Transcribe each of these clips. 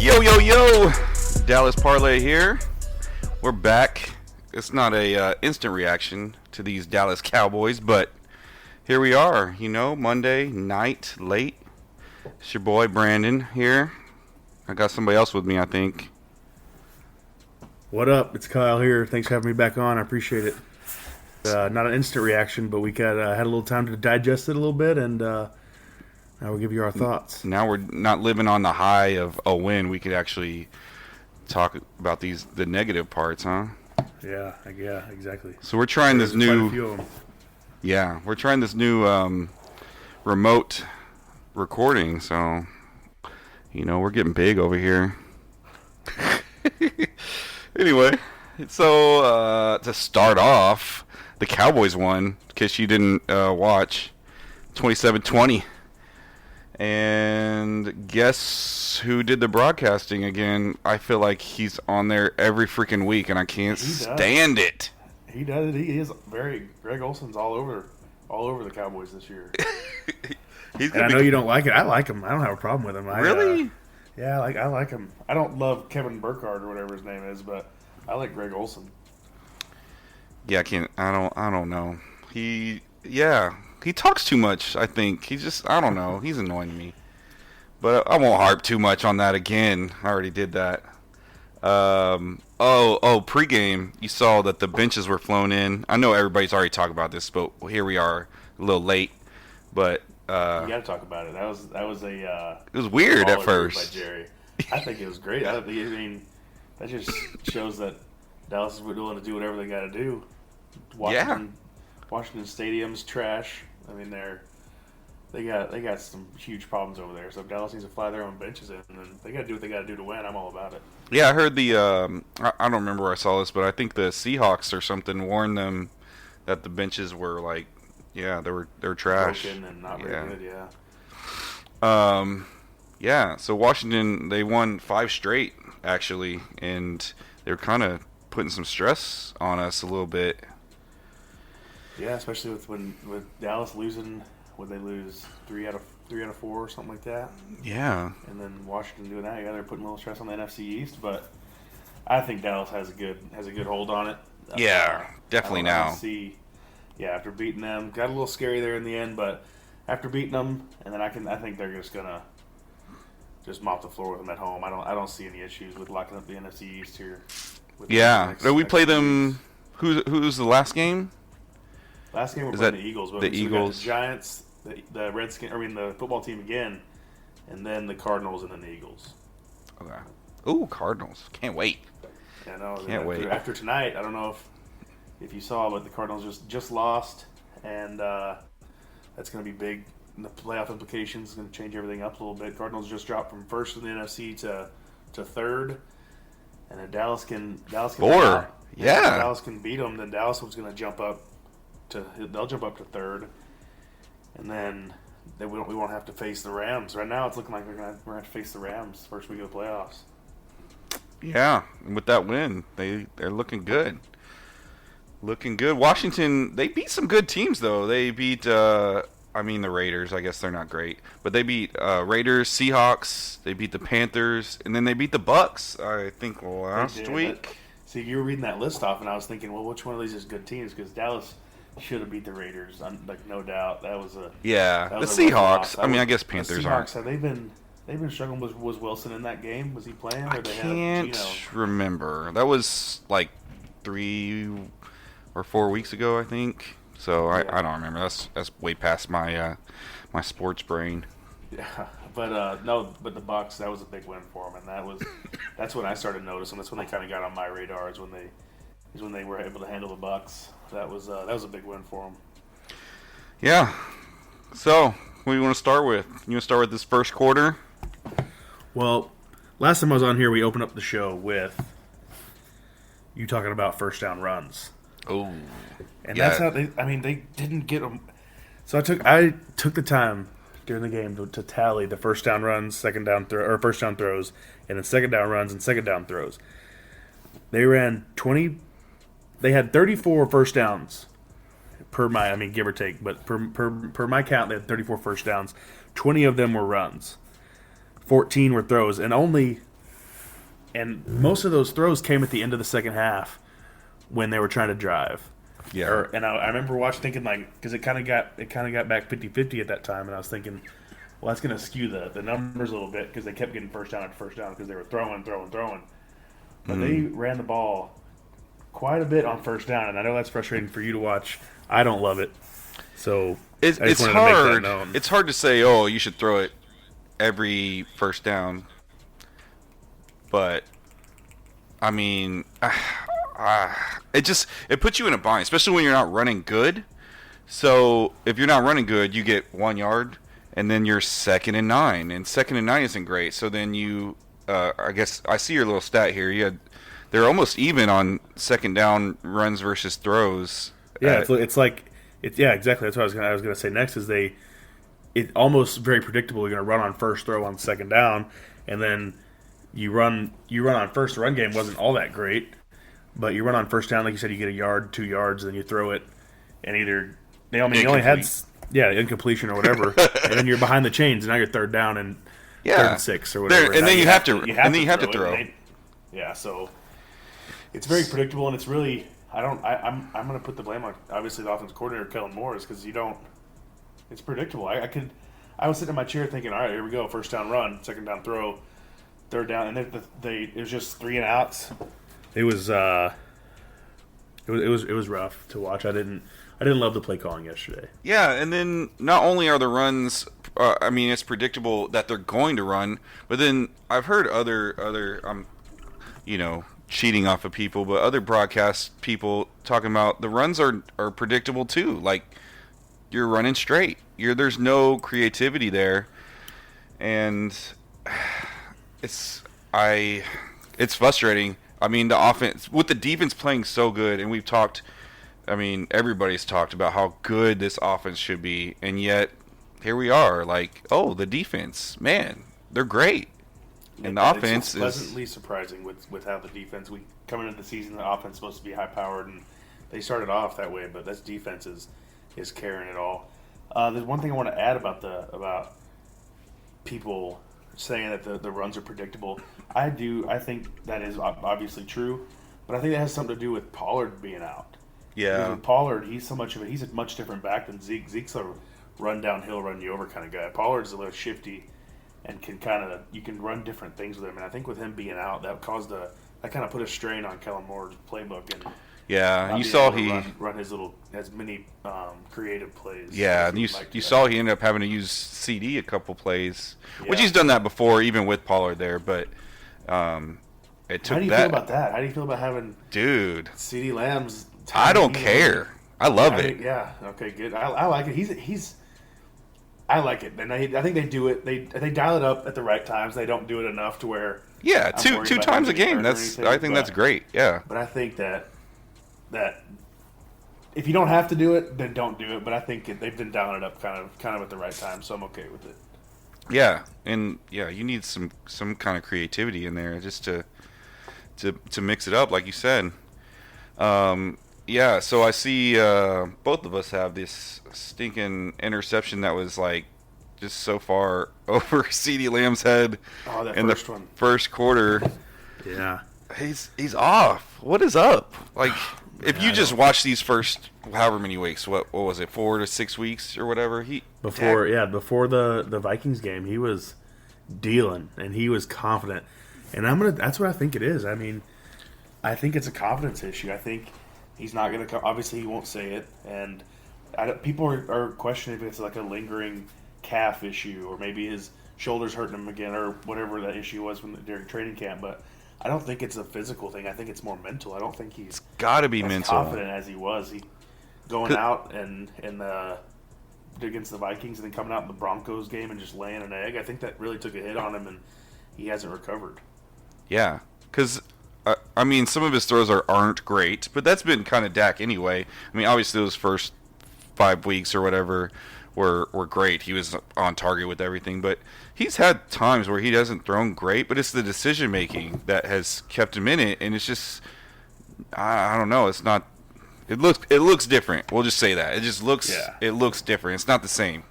Yo, yo, yo! Dallas Parlay here. We're back. It's not a instant reaction to these Dallas Cowboys, but here we are. You know, Monday night, late. It's your boy Brandon here. I got somebody else with me, I think. What up? It's Kyle here. Thanks for having me back on. I appreciate it. Not an instant reaction, but we had a little time to digest it a little bit, and now we'll give you our thoughts. Now we're not living on the high of a win. We could actually talk about the negative parts, huh? Yeah, exactly. So we're trying this Quite a new. few of them. Yeah, we're trying this new remote recording. So, you know, we're getting big over here. Anyway, so to start off, the Cowboys won, in case you didn't watch, 27-20. And guess who did the broadcasting again? I feel like he's on there every freaking week, and I can't stand it. He does. He is very. Greg Olson's all over the Cowboys this year. I know you don't like it. I like him. I don't have a problem with him. Really? Yeah, I like him. I don't love Kevin Burkhardt or whatever his name is, but I like Greg Olson. Yeah, I don't know. He talks too much, I think. I don't know. He's annoying me. But I won't harp too much on that again. I already did that. Pregame, you saw that the benches were flown in. I know everybody's already talked about this, but here we are, a little late. But you got to talk about it. That was it was weird at first. By Jerry. I think it was great. I mean, that just shows that Dallas is willing to do whatever they got to do. Washington Stadium's trash. I mean, they got some huge problems over there. So if Dallas needs to fly their own benches in, and they got to do what they got to do to win. I'm all about it. Yeah, I heard I don't remember where I saw this, but I think the Seahawks or something warned them that the benches were like, they're trash. Broken and not very good. Yeah. So Washington, they won 5 straight actually, and they're kind of putting some stress on us a little bit. Yeah, especially with Dallas losing, would they lose 3 out of 4 or something like that? Yeah. And then Washington doing that, they're putting a little stress on the NFC East, but I think Dallas has a good hold on it. Yeah, definitely now. After beating them, got a little scary there in the end, but after beating them, and then I think they're just gonna mop the floor with them at home. I don't see any issues with locking up the NFC East here. So we play them. Who's the last game? Last game we're playing the Eagles. The Eagles, the Giants, the the football team again, and then the Cardinals, and then the Eagles. Okay. Ooh, Cardinals! Can't wait. Yeah, no, can't wait. After tonight, I don't know if you saw, but the Cardinals just lost, and that's going to be big. And the playoff implications is going to change everything up a little bit. Cardinals just dropped from first in the NFC to third, and if Dallas can 4. If Dallas can beat them, then Dallas was going to jump up. They'll jump up to third, and then we won't have to face the Rams. Right now, it's looking like we're gonna have to face the Rams first week of the playoffs. Yeah, and with that win, they're looking good. Looking good. Washington, they beat some good teams though. They beat the Raiders. I guess they're not great, but they beat Raiders, Seahawks. They beat the Panthers, and then they beat the Bucks. I think last week. See, you were reading that list off, and I was thinking, well, which one of these is good teams? Because Dallas should have beat the Raiders, no doubt. That was the Seahawks. I guess Panthers aren't. Have they've been struggling. Was Wilson in that game? Was he playing? Or I can't remember. That was like 3 or 4 weeks ago, I think. So I don't remember. That's way past my my sports brain. Yeah, but but the Bucks, that was a big win for them, and that's when I started noticing. That's when they kind of got on my radar. Is when they were able to handle the Bucks. That was a big win for them. Yeah. So, what do you want to start with? You want to start with this first quarter? Well, last time I was on here, we opened up the show with you talking about first down runs. Oh. And that's how they didn't get them. So I took the time during the game to tally the first down runs, first down throws, and then second down runs and second down throws. They ran 20. They had 34 first downs give or take, but per my count, they had 34 first downs. 20 of them were runs. 14 were throws, and only and most of those throws came at the end of the second half when they were trying to drive. Yeah. And I remember thinking like, because it kind of got back 50-50 at that time, and I was thinking, well, that's going to skew the numbers a little bit because they kept getting first down after first down because they were throwing. But they ran the ball quite a bit on first down, and I know that's frustrating for you to watch. I don't love it. So it's hard. It's hard to say, oh, you should throw it every first down. But I mean, it puts you in a bind, especially when you're not running good. So if you're not running good, you get 1 yard, and then you're 2nd and 9, and 2nd and 9 isn't great. So then you, I guess I see your little stat here. They're almost even on second down runs versus throws. Yeah, yeah, exactly. That's what I was gonna say next. Is it's almost very predictable. You're gonna run on first throw on second down, and then you run on first. The run game wasn't all that great, but you run on first down, like you said, you get 1 yard, 2 yards, and then you throw it, and either you only had incompletion or whatever, and then you're behind the chains, and now you're third down and 3rd and 6 or whatever, and then you have to throw. Yeah, so it's very predictable, and it's really I'm going to put the blame on obviously the offensive coordinator Kellen Moore, because it's predictable. I was sitting in my chair thinking, all right, here we go, first down run, second down throw, third down, and then it was just 3 and outs. It was rough to watch. I didn't love the play calling yesterday. Yeah, and then not only are the runs, it's predictable that they're going to run, but then I've heard other cheating off of people, but other broadcast people talking about the runs are predictable too. Like, you're running straight. There's no creativity there, and it's frustrating. I mean, the offense with the defense playing so good, and we've talked. I mean, everybody's talked about how good this offense should be, and yet here we are. Like, oh, the defense, man, they're great. And the offense is pleasantly surprising with how the defense. We coming into the season, the offense is supposed to be high powered, and they started off that way. But this defense is carrying it all. There's one thing I want to add about people saying that the runs are predictable. I think that is obviously true, but I think that has something to do with Pollard being out. Yeah, because with Pollard, he's a much different back than Zeke. Zeke's a run downhill, run you over kind of guy. Pollard's a little shifty. And you can run different things with him, and I think with him being out, that kind of put a strain on Kellen Moore's playbook. And yeah, you saw he run as many creative plays. Yeah, and you saw he ended up having to use CD a couple plays, which he's done that before, even with Pollard there. But it took. How do you feel about that? How do you feel about having CD Lamb's? I don't care. I love it. Yeah. Okay. Good. I like it. I like it, and I think they do it. They dial it up at the right times. They don't do it enough to where two times a game. That's great. Yeah, but I think that if you don't have to do it, then don't do it. But I think they've been dialing it up kind of at the right time, so I'm okay with it. Yeah, and you need some kind of creativity in there just to mix it up, like you said. Yeah, so I see both of us have this stinking interception that was like just so far over CeeDee Lamb's head in the first quarter. Yeah, he's off. What is up? Like, if you just watch these first however many weeks, what was it, 4 to 6 weeks or whatever? Before the Vikings game, he was dealing and he was confident, and that's what I think it is. I mean, I think it's a confidence issue. I think. He's not going to come. Obviously, he won't say it. And people are questioning if it's like a lingering calf issue or maybe his shoulder's hurting him again or whatever that issue was during training camp. But I don't think it's a physical thing. I think it's more mental. I don't think he's got to be mental. Confident as he was. He going out and against the Vikings and then coming out in the Broncos game and just laying an egg. I think that really took a hit on him, and he hasn't recovered. Yeah, because I mean, some of his throws aren't great, but that's been kind of Dak anyway. I mean, obviously those first 5 weeks or whatever were great. He was on target with everything, but he's had times where he hasn't thrown great, but it's the decision making that has kept him in it, and it's just I don't know. It's not. It looks different. We'll just say that it just looks. Yeah. It looks different. It's not the same.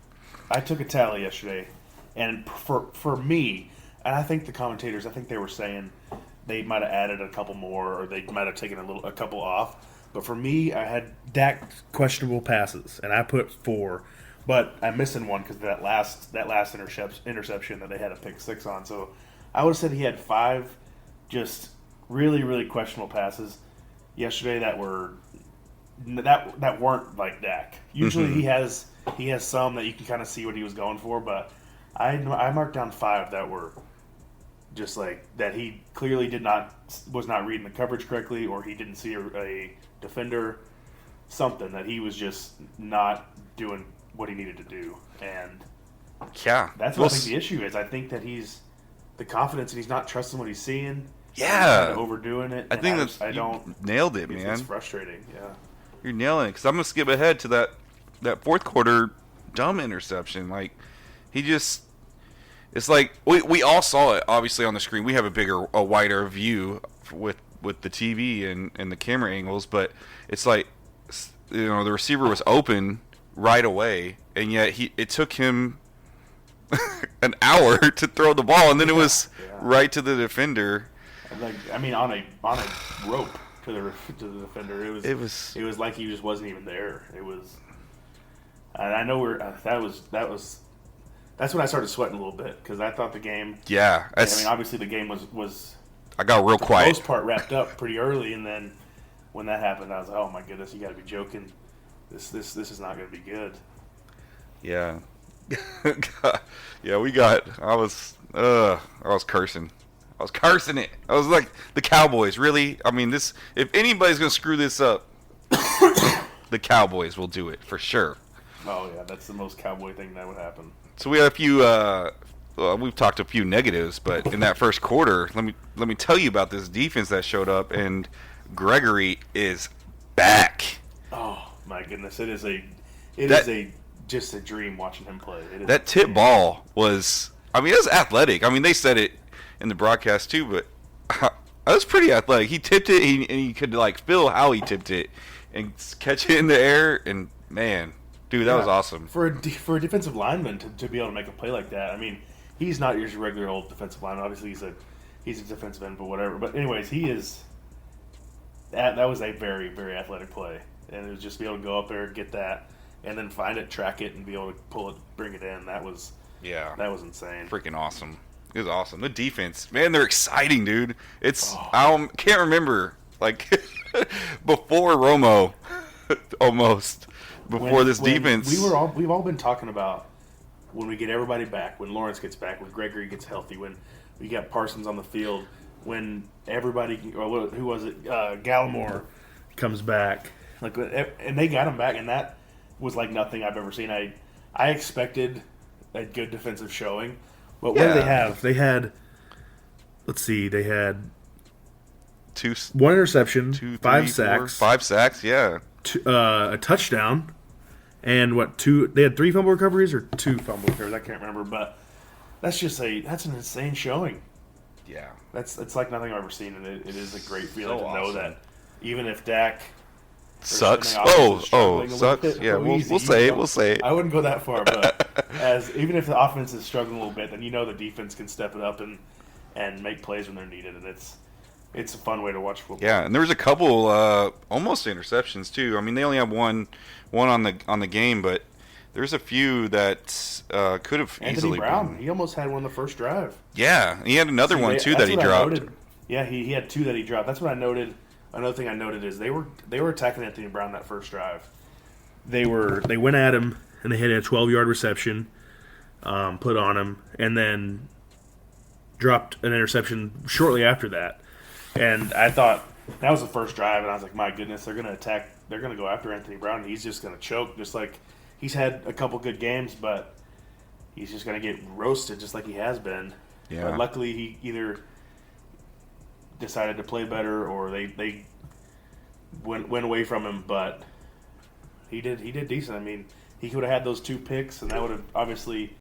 I took a tally yesterday, and for me, and I think the commentators, I think they were saying they might have added a couple more, or they might have taken a couple off. But for me, I had Dak questionable passes, and I put 4, but I'm missing one because that last interception that they had a pick 6 on. So I would have said he had 5 just really, really questionable passes yesterday that weren't like Dak. Usually he has some that you can kind of see what he was going for, but I marked down 5 that were just like that he clearly was not reading the coverage correctly, or he didn't see a defender, something that he was just not doing what he needed to do. And yeah, that's what I think the issue is. I think that he's the confidence and he's not trusting what he's seeing. Yeah, kind of overdoing it. I think nailed it, man. It's frustrating. Yeah, you're nailing it. Because I'm gonna skip ahead to that fourth quarter dumb interception. Like he just, it's like we all saw it obviously on the screen. We have a wider view with the TV and the camera angles, but it's like, you know, the receiver was open right away, and yet it took him an hour to throw the ball, and then it was right to the defender. Like, I mean, on a rope to the defender. It was like he just wasn't even there. It was, and I know that's when I started sweating a little bit because I thought the game. Yeah, I mean, obviously the game was. I got real quiet. For the most part, wrapped up pretty early, and then when that happened, I was like, "Oh my goodness, you got to be joking! This is not going to be good." Yeah, yeah. I was cursing. I was cursing it. I was like, the Cowboys, really? I mean, this. If anybody's going to screw this up, the Cowboys will do it for sure. Oh yeah, that's the most Cowboy thing that would happen. So we had a few. We've talked a few negatives, but in that first quarter, let me tell you about this defense that showed up, and Gregory is back. Oh my goodness, it is just a dream watching him play. That tip ball was, I mean, it was athletic. I mean, they said it in the broadcast too, but that was pretty athletic. He tipped it, and he could like feel how he tipped it and catch it in the air, and man, dude, that was awesome. For a defensive lineman to be able to make a play like that, I mean. He's not your regular old defensive lineman. Obviously, he's a defensive end, but whatever. But anyways, he is. That was a very, very athletic play, and it was just be able to go up there, get that, and then find it, track it, and be able to pull it, bring it in. That was insane. Freaking awesome. It was awesome. The defense, man, they're exciting, dude. It's I can't remember like before Romo, almost before this defense. We've all been talking about. When we get everybody back, when Lawrence gets back, when Gregory gets healthy, when we got Parsons on the field, when everybody, or who was it, Gallimore comes back, like, and they got him back, and that was like nothing I've ever seen. I expected a good defensive showing, but what did they have? They had, they had one interception, 5 sacks, 5 sacks, yeah, a touchdown. And they had 3 fumble recoveries or 2 fumble recoveries. I can't remember, but that's an insane showing. Yeah. It's like nothing I've ever seen, and it is a great feeling to know that even if Dak sucks. Sucks. Yeah, we'll say it. I wouldn't go that far, but even if the offense is struggling a little bit, then you know the defense can step it up and make plays when they're needed, and it's a fun way to watch football. Yeah, and there was a couple almost interceptions too. I mean, they only have one on the game, but there's a few that could have easily Brown, been. he almost had one the first drive. Yeah, he had another one too that he dropped. Yeah, he had 2 that he dropped. That's what I noted. Another thing I noted is they were attacking Anthony Brown that first drive. They went at him and they hit a 12-yard reception, put on him, and then dropped an interception shortly after that. And I thought that was the first drive, and I was like, my goodness, they're going to attack. They're going to go after Anthony Brown. He's just going to choke, just like he's had a couple good games, but he's just going to get roasted just like he has been. Yeah. But luckily, he either decided to play better or they went away from him, but he did decent. I mean, he could have had those 2 picks, and that would have obviously